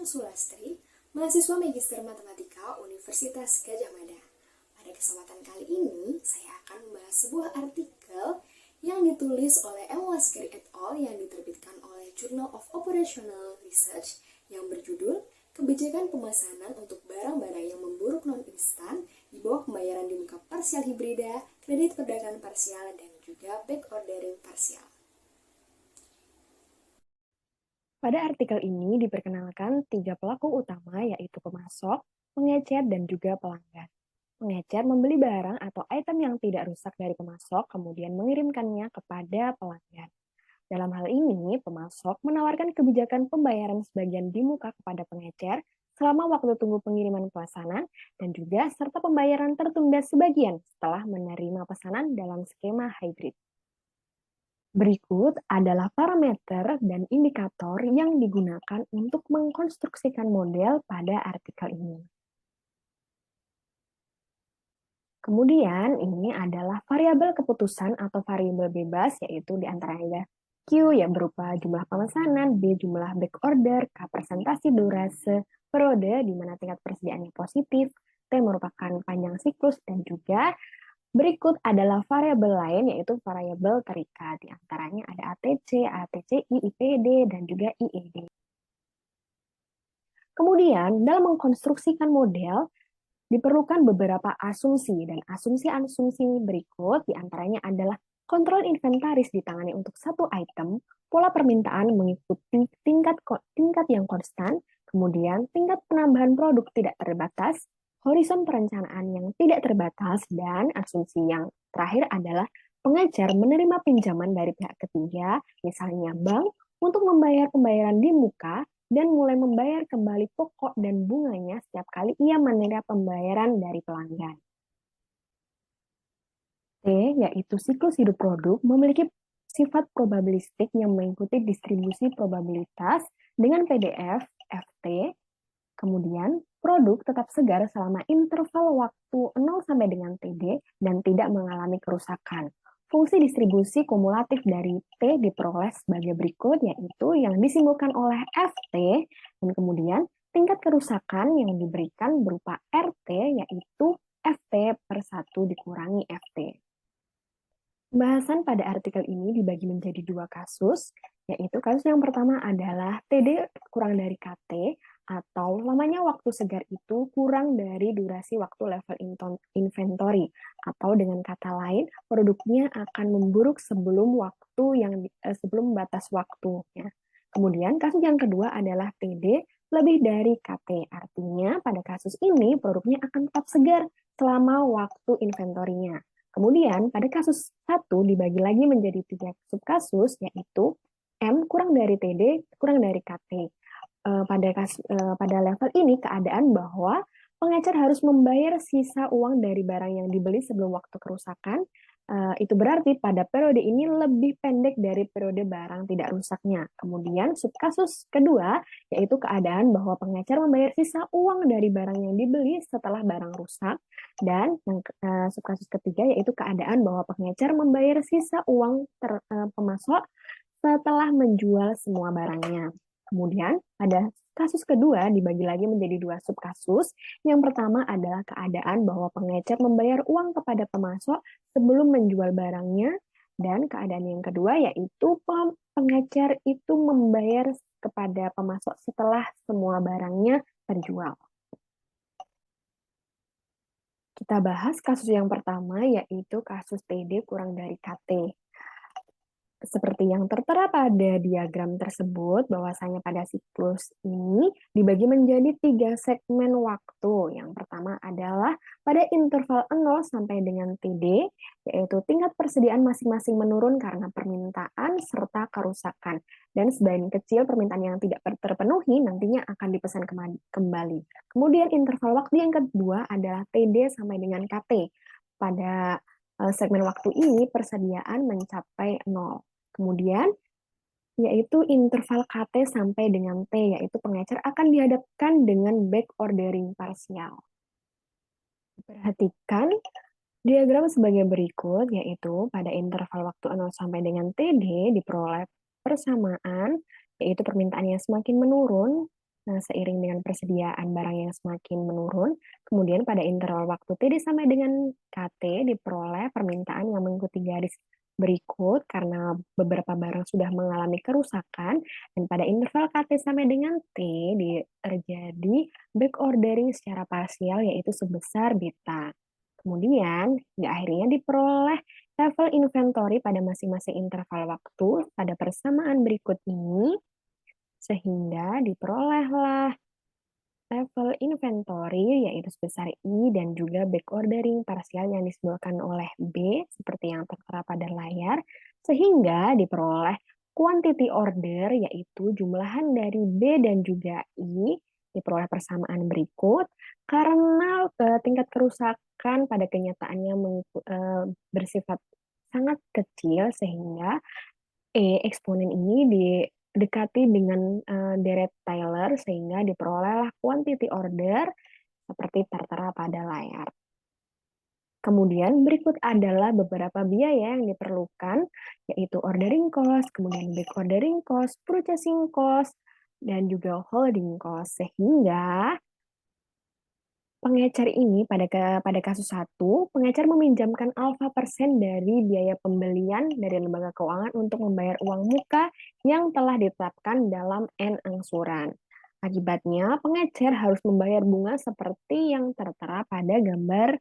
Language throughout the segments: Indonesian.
Sulastri, mahasiswa Magister Matematika Universitas Gadjah Mada. Pada kesempatan kali ini, saya akan membahas sebuah artikel yang ditulis oleh M. Laskari et al. Yang diterbitkan oleh Journal of Operational Research yang berjudul Kebijakan Pemesanan untuk Barang-barang yang Memburuk Non-Instan di bawah pembayaran di muka parsial hibrida, kredit perdagangan parsial, dan juga back ordering parsial. Pada artikel ini diperkenalkan 3 pelaku utama, yaitu pemasok, pengecer, dan juga pelanggan. Pengecer membeli barang atau item yang tidak rusak dari pemasok, kemudian mengirimkannya kepada pelanggan. Dalam hal ini, pemasok menawarkan kebijakan pembayaran sebagian di muka kepada pengecer selama waktu tunggu pengiriman pesanan, dan juga serta pembayaran tertunda sebagian setelah menerima pesanan dalam skema hybrid. Berikut adalah parameter dan indikator yang digunakan untuk mengkonstruksikan model pada artikel ini. Kemudian, ini adalah variabel keputusan atau variabel bebas, yaitu diantaranya Q yang berupa jumlah pemesanan, B jumlah back order, K persentase durase periode di mana tingkat persediaannya positif, T merupakan panjang siklus, dan juga berikut adalah variabel lain, yaitu variabel terikat. Di antaranya ada ATC, ATCI, IPD, dan juga IED. Kemudian, dalam mengkonstruksikan model, diperlukan beberapa asumsi, dan asumsi-asumsi berikut di antaranya adalah kontrol inventaris ditangani untuk satu item, pola permintaan mengikuti tingkat yang konstan, kemudian tingkat penambahan produk tidak terbatas, horizon perencanaan yang tidak terbatas, dan asumsi yang terakhir adalah pengecer menerima pinjaman dari pihak ketiga, misalnya bank, untuk membayar pembayaran di muka, dan mulai membayar kembali pokok dan bunganya setiap kali ia menerima pembayaran dari pelanggan. T, yaitu siklus hidup produk, memiliki sifat probabilistik yang mengikuti distribusi probabilitas dengan PDF, FT. Kemudian, produk tetap segar selama interval waktu 0 sampai dengan TD dan tidak mengalami kerusakan. Fungsi distribusi kumulatif dari T diperoleh sebagai berikut, yaitu yang disimbolkan oleh FT, dan kemudian tingkat kerusakan yang diberikan berupa RT, yaitu FT per 1 dikurangi FT. Pembahasan pada artikel ini dibagi menjadi 2 kasus, yaitu kasus yang pertama adalah TD kurang dari KT, atau lamanya waktu segar itu kurang dari durasi waktu level inventory, atau dengan kata lain, produknya akan memburuk sebelum batas waktunya. Kemudian kasus yang kedua adalah TD lebih dari KT, artinya pada kasus ini produknya akan tetap segar selama waktu inventorinya. Kemudian pada kasus 1 dibagi lagi menjadi 3 subkasus, yaitu M kurang dari TD kurang dari KT. Pada level ini keadaan bahwa pengecer harus membayar sisa uang dari barang yang dibeli sebelum waktu kerusakan. Itu berarti pada periode ini lebih pendek dari periode barang tidak rusaknya. Kemudian subkasus kedua yaitu keadaan bahwa pengecer membayar sisa uang dari barang yang dibeli setelah barang rusak. Dan subkasus ketiga yaitu keadaan bahwa pengecer membayar sisa uang pemasok setelah menjual semua barangnya. Kemudian, pada kasus kedua dibagi lagi menjadi 2 subkasus. Yang pertama adalah keadaan bahwa pengecer membayar uang kepada pemasok sebelum menjual barangnya, dan keadaan yang kedua yaitu pengecer itu membayar kepada pemasok setelah semua barangnya terjual. Kita bahas kasus yang pertama, yaitu kasus TD kurang dari KT. Seperti yang tertera pada diagram tersebut, bahwasanya pada siklus ini dibagi menjadi 3 segmen waktu. Yang pertama adalah pada interval 0 sampai dengan TD, yaitu tingkat persediaan masing-masing menurun karena permintaan serta kerusakan. Dan sebagian kecil permintaan yang tidak terpenuhi nantinya akan dipesan kembali. Kemudian interval waktu yang kedua adalah TD sampai dengan KT. Pada segmen waktu ini persediaan mencapai 0. Kemudian, yaitu interval KT sampai dengan T, yaitu pengecer akan dihadapkan dengan back ordering parsial. Perhatikan diagram sebagai berikut, yaitu pada interval waktu 0 sampai dengan TD diperoleh persamaan, yaitu permintaan yang semakin menurun Nah, seiring dengan persediaan barang yang semakin menurun, kemudian pada interval waktu TD sama dengan KT diperoleh permintaan yang mengikuti garis berikut karena beberapa barang sudah mengalami kerusakan, dan pada interval KT sama dengan T terjadi back ordering secara parsial yaitu sebesar beta. Kemudian, hingga akhirnya diperoleh level inventory pada masing-masing interval waktu pada persamaan berikut ini, sehingga diperolehlah level inventory yaitu sebesar I dan juga back ordering parsial yang disimbolkan oleh B seperti yang tertera pada layar, sehingga diperoleh quantity order yaitu jumlahan dari B dan juga I diperoleh persamaan berikut karena tingkat kerusakan pada kenyataannya bersifat sangat kecil sehingga eksponen ini didekati dengan deret Taylor sehingga diperolehlah quantity order seperti tertera pada layar. Kemudian berikut adalah beberapa biaya yang diperlukan, yaitu ordering cost, kemudian back ordering cost, purchasing cost, dan juga holding cost. Sehingga pengecer ini pada kasus 1, pengecer meminjamkan alfa persen dari biaya pembelian dari lembaga keuangan untuk membayar uang muka yang telah ditetapkan dalam N angsuran. Akibatnya, pengecer harus membayar bunga seperti yang tertera pada gambar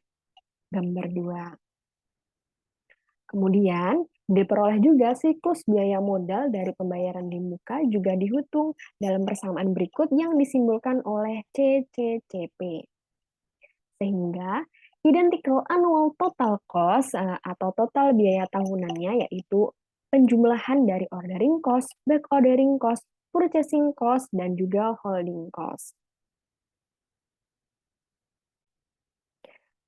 2. Kemudian, diperoleh juga siklus biaya modal dari pembayaran di muka juga dihitung dalam persamaan berikut yang disimbolkan oleh CCCP. Sehingga identical annual total cost atau total biaya tahunannya yaitu penjumlahan dari ordering cost, back ordering cost, purchasing cost, dan juga holding cost.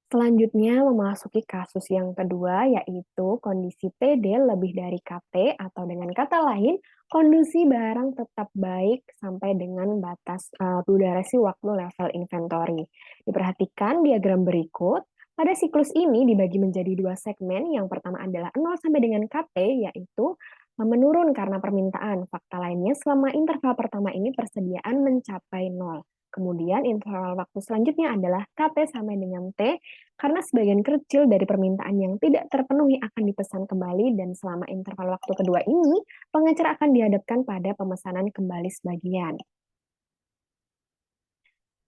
Selanjutnya memasuki kasus yang kedua yaitu kondisi PD lebih dari KT atau dengan kata lain kondisi barang tetap baik sampai dengan batas durasi waktu level inventory. Diperhatikan diagram berikut. Pada siklus ini dibagi menjadi 2 segmen. Yang pertama adalah 0 sampai dengan KT yaitu menurun karena permintaan. Fakta lainnya selama interval pertama ini persediaan mencapai 0. Kemudian interval waktu selanjutnya adalah KT sampai dengan T, karena sebagian kecil dari permintaan yang tidak terpenuhi akan dipesan kembali dan selama interval waktu kedua ini, pengecer akan dihadapkan pada pemesanan kembali sebagian.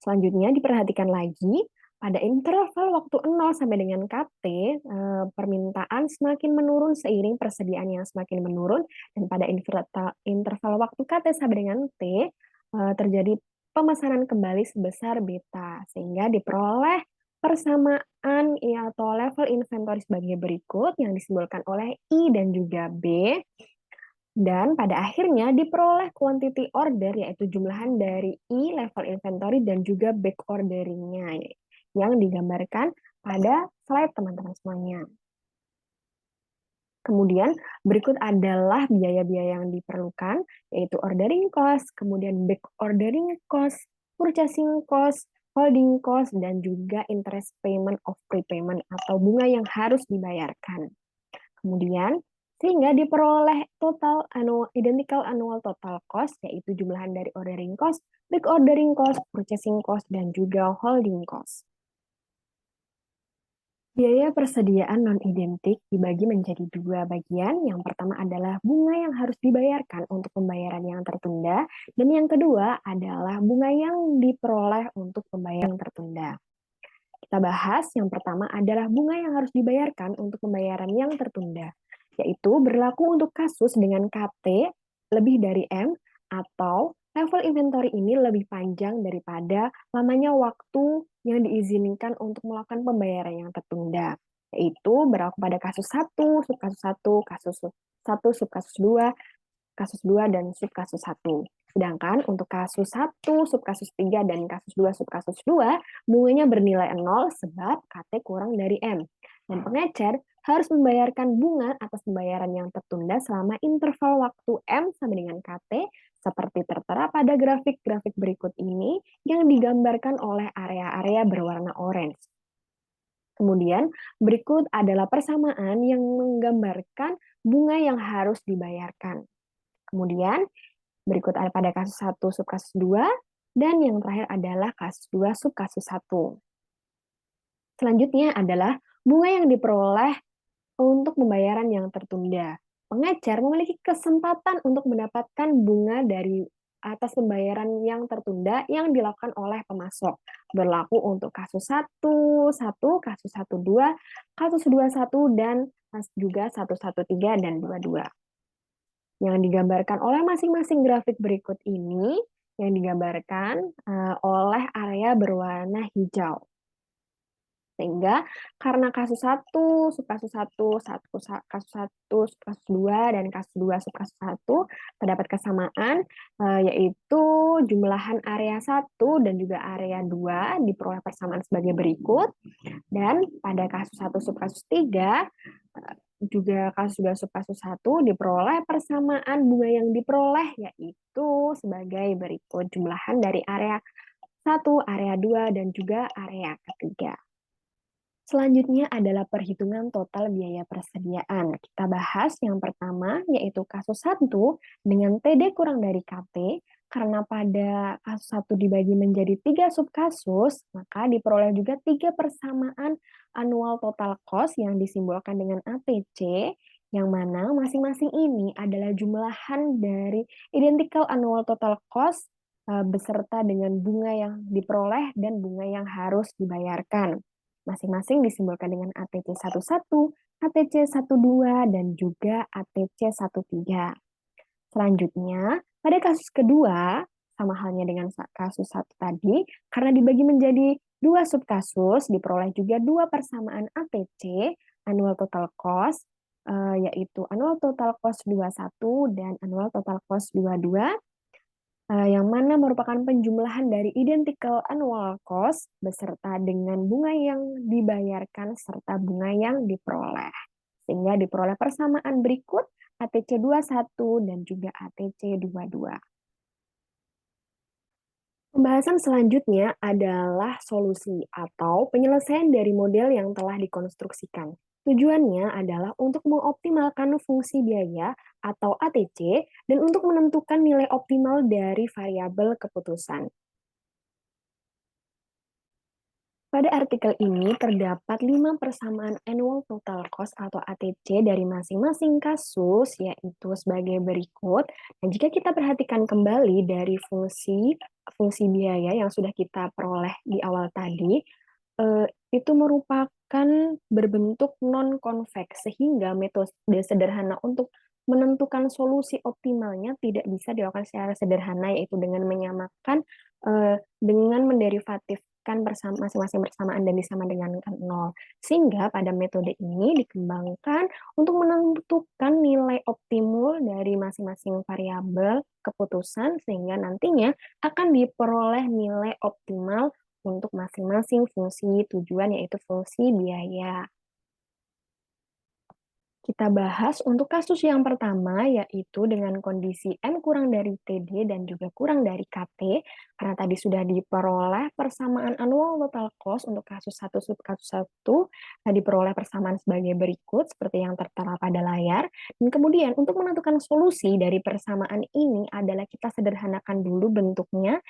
Selanjutnya diperhatikan lagi, pada interval waktu 0 sampai dengan KT, permintaan semakin menurun seiring persediaan yang semakin menurun, dan pada interval waktu KT sampai dengan T, terjadi pemesanan kembali sebesar beta, sehingga diperoleh persamaan atau level inventory sebagai berikut yang disimbolkan oleh I dan juga B, dan pada akhirnya diperoleh quantity order yaitu jumlahan dari I level inventory dan juga back ordering-nya yang digambarkan pada slide teman-teman semuanya. Kemudian berikut adalah biaya-biaya yang diperlukan, yaitu ordering cost, kemudian back ordering cost, purchasing cost, holding cost, dan juga interest payment of prepayment atau bunga yang harus dibayarkan. Kemudian, sehingga diperoleh identical annual total cost, yaitu jumlahan dari ordering cost, back ordering cost, purchasing cost, dan juga holding cost. Biaya persediaan non-identik dibagi menjadi 2 bagian. Yang pertama adalah bunga yang harus dibayarkan untuk pembayaran yang tertunda, dan yang kedua adalah bunga yang diperoleh untuk pembayaran yang tertunda. Kita bahas yang pertama adalah bunga yang harus dibayarkan untuk pembayaran yang tertunda, yaitu berlaku untuk kasus dengan KT lebih dari M atau level inventory ini lebih panjang daripada lamanya waktu yang diizinkan untuk melakukan pembayaran yang tertunda, yaitu berlaku pada kasus 1, subkasus 1, kasus 1, subkasus 2, kasus 2, dan subkasus 1. Sedangkan untuk kasus 1, subkasus 3, dan kasus 2, subkasus 2, bunganya bernilai 0 sebab KT kurang dari M. Dan pengecer harus membayarkan bunga atas pembayaran yang tertunda selama interval waktu M sama dengan KT seperti tertera pada grafik-grafik berikut ini yang digambarkan oleh area-area berwarna orange. Kemudian berikut adalah persamaan yang menggambarkan bunga yang harus dibayarkan. Kemudian berikut ada pada kasus 1 subkasus 2, Dan yang terakhir adalah kasus 2 sub kasus 1. Selanjutnya adalah bunga yang diperoleh untuk pembayaran yang tertunda. Pengecer memiliki kesempatan untuk mendapatkan bunga dari atas pembayaran yang tertunda yang dilakukan oleh pemasok. Berlaku untuk kasus 1, kasus 1, 2, kasus 2, 1, dan juga 1, 1, 3, dan 2, 2. Yang digambarkan oleh masing-masing grafik berikut ini, yang digambarkan oleh area berwarna hijau. Sehingga karena kasus 1, subkasus 1, kasus 1, subkasus 2, dan kasus 2, subkasus 1, terdapat kesamaan, yaitu jumlahan area 1 dan juga area 2 diperoleh persamaan sebagai berikut, dan pada kasus 1, subkasus 3, juga kasus 2, subkasus 1, diperoleh persamaan bunga yang diperoleh, yaitu sebagai berikut jumlahan dari area 1, area 2, dan juga area ketiga. Selanjutnya adalah perhitungan total biaya persediaan. Kita bahas yang pertama, yaitu kasus 1 dengan TD kurang dari KT, karena pada kasus 1 dibagi menjadi 3 subkasus, maka diperoleh juga 3 persamaan annual total cost yang disimbolkan dengan ATC, yang mana masing-masing ini adalah jumlahan dari identical annual total cost beserta dengan bunga yang diperoleh dan bunga yang harus dibayarkan. Masing-masing disimbolkan dengan ATC 11, ATC 12, dan juga ATC 13. Selanjutnya, pada kasus kedua, sama halnya dengan kasus 1 tadi, karena dibagi menjadi 2 subkasus, diperoleh juga 2 persamaan ATC, annual total cost, yaitu annual total cost 21 dan annual total cost 22, yang mana merupakan penjumlahan dari identical annual cost beserta dengan bunga yang dibayarkan serta bunga yang diperoleh. Sehingga diperoleh persamaan berikut ATC 21 dan juga ATC 22. Pembahasan selanjutnya adalah solusi atau penyelesaian dari model yang telah dikonstruksikan. Tujuannya adalah untuk mengoptimalkan fungsi biaya atau ATC dan untuk menentukan nilai optimal dari variabel keputusan. Pada artikel ini terdapat 5 persamaan annual total cost atau ATC dari masing-masing kasus, yaitu sebagai berikut. Dan jika kita perhatikan kembali dari fungsi biaya yang sudah kita peroleh di awal tadi, itu merupakan berbentuk non-konveks, sehingga metode sederhana untuk menentukan solusi optimalnya tidak bisa dilakukan secara sederhana, yaitu dengan menyamakan dengan menderivatifkan masing-masing persamaan dan disama dengan 0. Sehingga pada metode ini dikembangkan untuk menentukan nilai optimal dari masing-masing variabel keputusan, sehingga nantinya akan diperoleh nilai optimal untuk masing-masing fungsi tujuan, yaitu fungsi biaya. Kita bahas untuk kasus yang pertama, yaitu dengan kondisi N kurang dari TD dan juga kurang dari KT, karena tadi sudah diperoleh persamaan annual total cost untuk kasus 1 sub kasus 1, diperoleh persamaan sebagai berikut, seperti yang tertera pada layar. Dan kemudian untuk menentukan solusi dari persamaan ini adalah kita sederhanakan dulu bentuknya,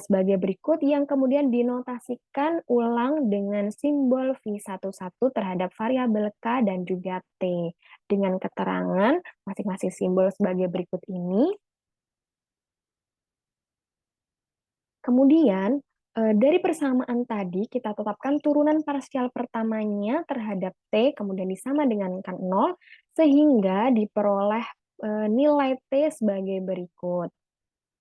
sebagai berikut yang kemudian dinotasikan ulang dengan simbol V11 terhadap variabel K dan juga T dengan keterangan masing-masing simbol sebagai berikut ini. Kemudian dari persamaan tadi kita tetapkan turunan parsial pertamanya terhadap T kemudian disama dengan 0 sehingga diperoleh nilai T sebagai berikut.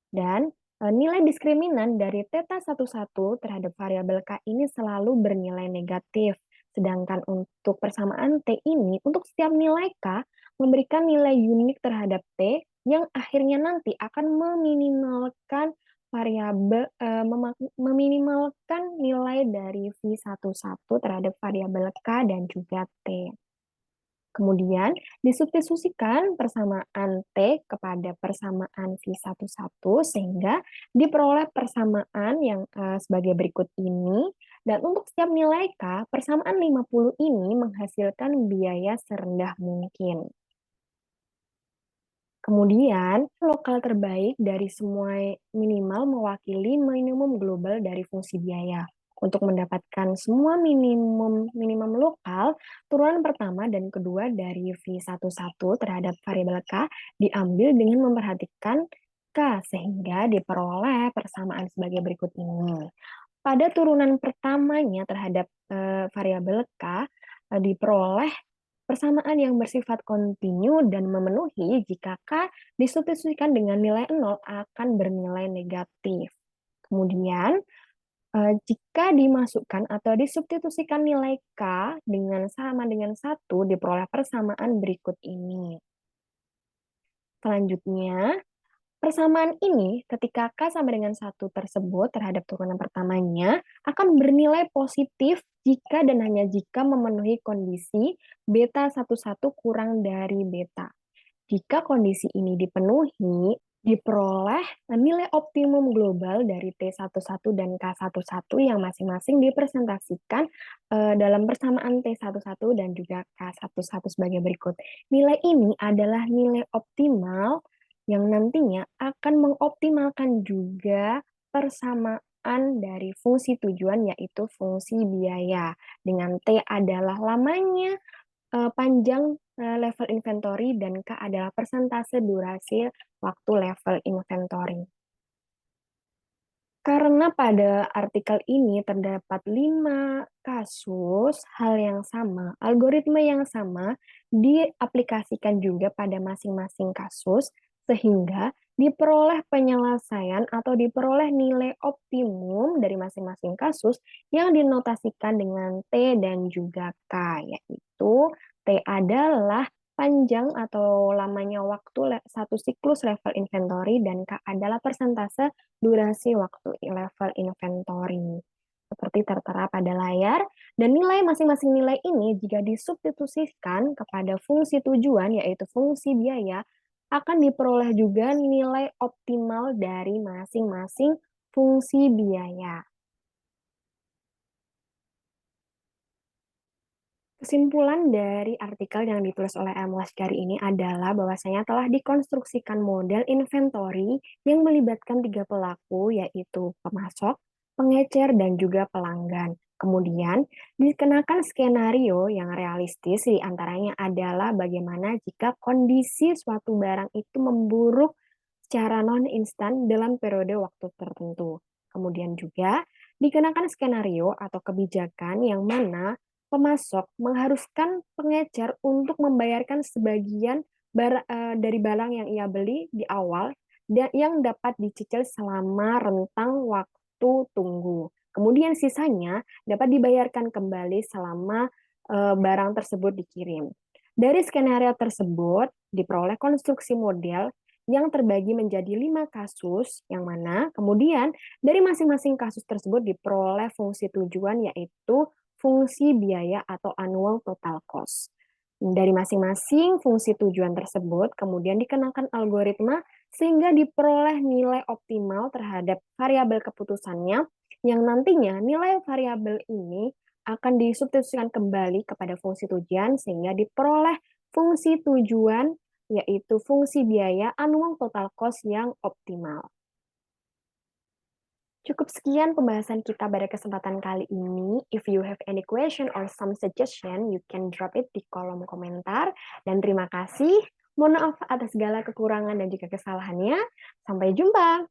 Dan nilai diskriminan dari θ 11 terhadap variabel K ini selalu bernilai negatif. Sedangkan untuk persamaan T ini, untuk setiap nilai K, memberikan nilai unik terhadap T yang akhirnya nanti akan meminimalkan meminimalkan nilai dari V11 terhadap variabel K dan juga T. Kemudian disubstitusikan persamaan T kepada persamaan V11 sehingga diperoleh persamaan yang sebagai berikut ini. Dan untuk setiap nilai K, persamaan 50 ini menghasilkan biaya serendah mungkin. Kemudian, lokal terbaik dari semua minimal mewakili minimum global dari fungsi biaya. Untuk mendapatkan semua minimum lokal, turunan pertama dan kedua dari V11 terhadap variabel K diambil dengan memperhatikan K, sehingga diperoleh persamaan sebagai berikut ini. Pada turunan pertamanya terhadap variabel K, diperoleh persamaan yang bersifat kontinu dan memenuhi jika K disubstitusikan dengan nilai 0 akan bernilai negatif. Kemudian, jika dimasukkan atau disubstitusikan nilai K dengan sama dengan 1, diperoleh persamaan berikut ini. Selanjutnya, persamaan ini ketika K sama dengan 1 tersebut terhadap turunan pertamanya akan bernilai positif jika dan hanya jika memenuhi kondisi beta 11 kurang dari beta. Jika kondisi ini dipenuhi, diperoleh nilai optimum global dari T11 dan K11 yang masing-masing dipresentasikan dalam persamaan T11 dan juga K11 sebagai berikut. Nilai ini adalah nilai optimal yang nantinya akan mengoptimalkan juga persamaan dari fungsi tujuan, yaitu fungsi biaya. Dengan T adalah lamanya panjang level inventory dan K adalah persentase durasi waktu level inventory. Karena pada artikel ini terdapat 5 kasus hal yang sama, algoritma yang sama diaplikasikan juga pada masing-masing kasus, sehingga diperoleh penyelesaian atau diperoleh nilai optimum dari masing-masing kasus yang dinotasikan dengan T dan juga K, yaitu T adalah panjang atau lamanya waktu satu siklus level inventory dan K adalah persentase durasi waktu level inventory. Seperti tertera pada layar, dan nilai masing-masing nilai ini jika disubstitusikan kepada fungsi tujuan, yaitu fungsi biaya, akan diperoleh juga nilai optimal dari masing-masing fungsi biaya. Kesimpulan dari artikel yang ditulis oleh M. Lashkari ini adalah bahwasanya telah dikonstruksikan model inventory yang melibatkan 3 pelaku, yaitu pemasok, pengecer, dan juga pelanggan. Kemudian, dikenakan skenario yang realistis, di antaranya adalah bagaimana jika kondisi suatu barang itu memburuk secara non-instan dalam periode waktu tertentu. Kemudian juga, dikenakan skenario atau kebijakan yang mana pemasok mengharuskan pengecer untuk membayarkan sebagian dari barang yang ia beli di awal dan yang dapat dicicil selama rentang waktu tunggu. Kemudian sisanya dapat dibayarkan kembali selama barang tersebut dikirim. Dari skenario tersebut diperoleh konstruksi model yang terbagi menjadi 5 kasus, yang mana kemudian dari masing-masing kasus tersebut diperoleh fungsi tujuan, yaitu fungsi biaya atau annual total cost. Dari masing-masing fungsi tujuan tersebut, kemudian dikenakan algoritma sehingga diperoleh nilai optimal terhadap variabel keputusannya, yang nantinya nilai variabel ini akan disubstitusikan kembali kepada fungsi tujuan sehingga diperoleh fungsi tujuan, yaitu fungsi biaya annual total cost yang optimal. Cukup sekian pembahasan kita pada kesempatan kali ini. If you have any question or some suggestion, you can drop it di kolom komentar. Dan terima kasih. Mohon maaf atas segala kekurangan dan juga kesalahannya. Sampai jumpa.